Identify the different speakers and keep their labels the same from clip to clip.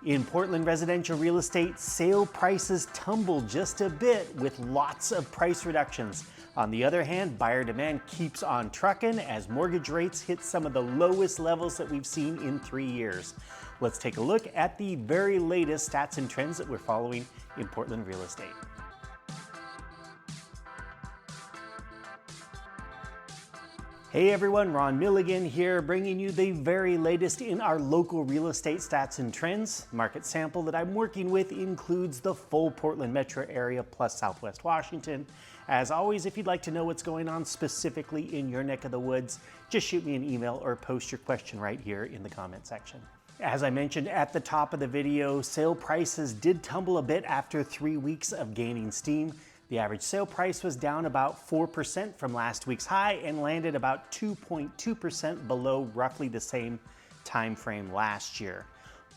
Speaker 1: In Portland residential real estate, sale prices tumbled just a bit with lots of price reductions. On the other hand, buyer demand keeps on trucking as mortgage rates hit some of the lowest levels that we've seen in 3 years. Let's take a look at the very latest stats and trends that we're following in Portland real estate. Hey everyone, RRMilligan here, bringing you the very latest in our local real estate stats and trends. Market sample that I'm working with includes the full Portland metro area plus Southwest Washington. As always, if you'd like to know what's going on specifically in your neck of the woods, just shoot me an email or post your question right here in the comment section. As I mentioned at the top of the video, sale prices did tumble a bit after 3 weeks of gaining steam. The average sale price was down about 4% from last week's high and landed about 2.2% below roughly the same time frame last year.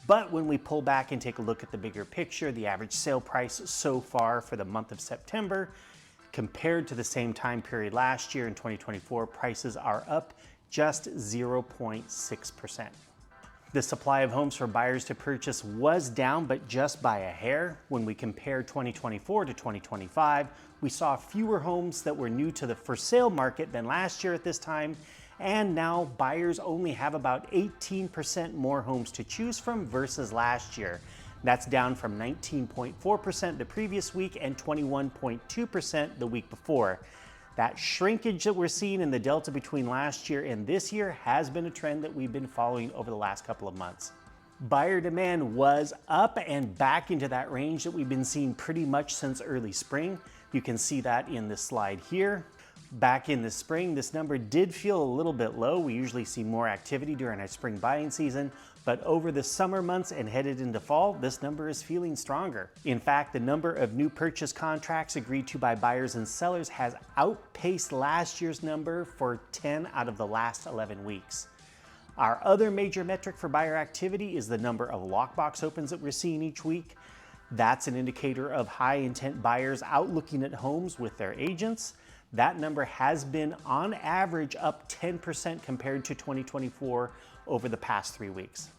Speaker 1: But when we pull back and take a look at the bigger picture, the average sale price so far for the month of September compared to the same time period last year in 2024, prices are up just 0.6%. The supply of homes for buyers to purchase was down, but just by a hair. When we compare 2024 to 2025, we saw fewer homes that were new to the for sale market than last year at this time, and now buyers only have about 18% more homes to choose from versus last year. That's down from 19.4% the previous week and 21.2% the week before. That shrinkage that we're seeing in the delta between last year and this year has been a trend that we've been following over the last couple of months. Buyer demand was up and back into that range that we've been seeing pretty much since early spring. You can see that in this slide here. Back in the spring, this number did feel a little bit low. We usually see more activity during our spring buying season, but over the summer months and headed into fall, this number is feeling stronger. In fact, the number of new purchase contracts agreed to by buyers and sellers has outpaced last year's number for 10 out of the last 11 weeks. Our other major metric for buyer activity is the number of lockbox opens that we're seeing each week. That's an indicator of high intent buyers out looking at homes with their agents. That number has been on average up 10% compared to 2024 over the past 3 weeks.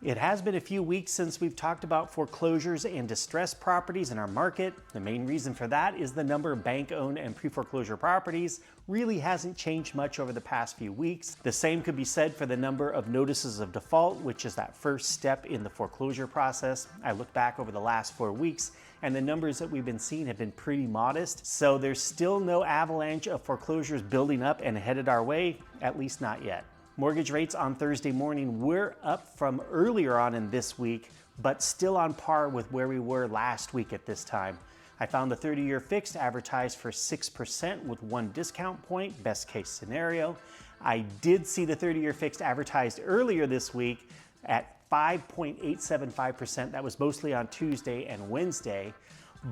Speaker 1: It has been a few weeks since we've talked about foreclosures and distressed properties in our market. The main reason for that is the number of bank-owned and pre-foreclosure properties really hasn't changed much over the past few weeks. The same could be said for the number of notices of default, which is that first step in the foreclosure process. I look back over the last 4 weeks and the numbers that we've been seeing have been pretty modest. So there's still no avalanche of foreclosures building up and headed our way, at least not yet. Mortgage rates on Thursday morning were up from earlier on in this week, but still on par with where we were last week at this time. I found the 30-year fixed advertised for 6% with 1 discount point, best case scenario. I did see the 30-year fixed advertised earlier this week at 5.875%. That was mostly on Tuesday and Wednesday,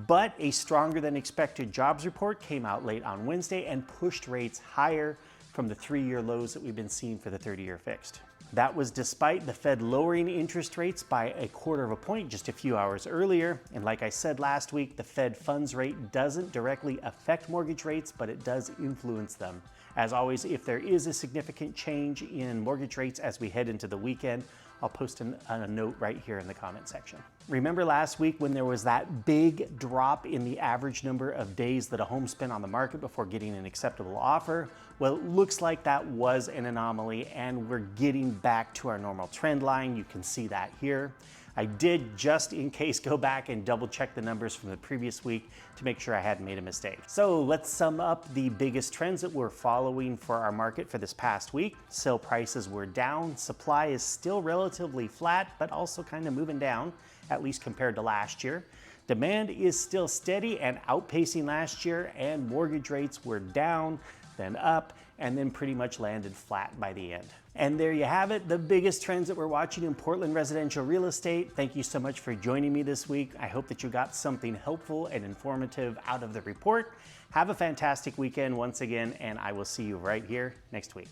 Speaker 1: but a stronger than expected jobs report came out late on Wednesday and pushed rates higher from the 3-year lows that we've been seeing for the 30-year fixed. That was despite the Fed lowering interest rates by 1/4 point just a few hours earlier. And like I said last week, the Fed funds rate doesn't directly affect mortgage rates, but it does influence them. As always, if there is a significant change in mortgage rates as we head into the weekend, I'll post a note right here in the comment section. Remember last week when there was that big drop in the average number of days that a home spent on the market before getting an acceptable offer? Well, it looks like that was an anomaly and we're getting back to our normal trend line. You can see that here. I did, just in case, go back and double check the numbers from the previous week to make sure I hadn't made a mistake. So let's sum up the biggest trends that we're following for our market for this past week. Sale prices were down. Supply is still relatively flat, but also kind of moving down, at least compared to last year. Demand is still steady and outpacing last year, and mortgage rates were down, then up, and then pretty much landed flat by the end. And there you have it, the biggest trends that we're watching in Portland residential real estate. Thank you so much for joining me this week. I hope that you got something helpful and informative out of the report. Have a fantastic weekend once again, and I will see you right here next week.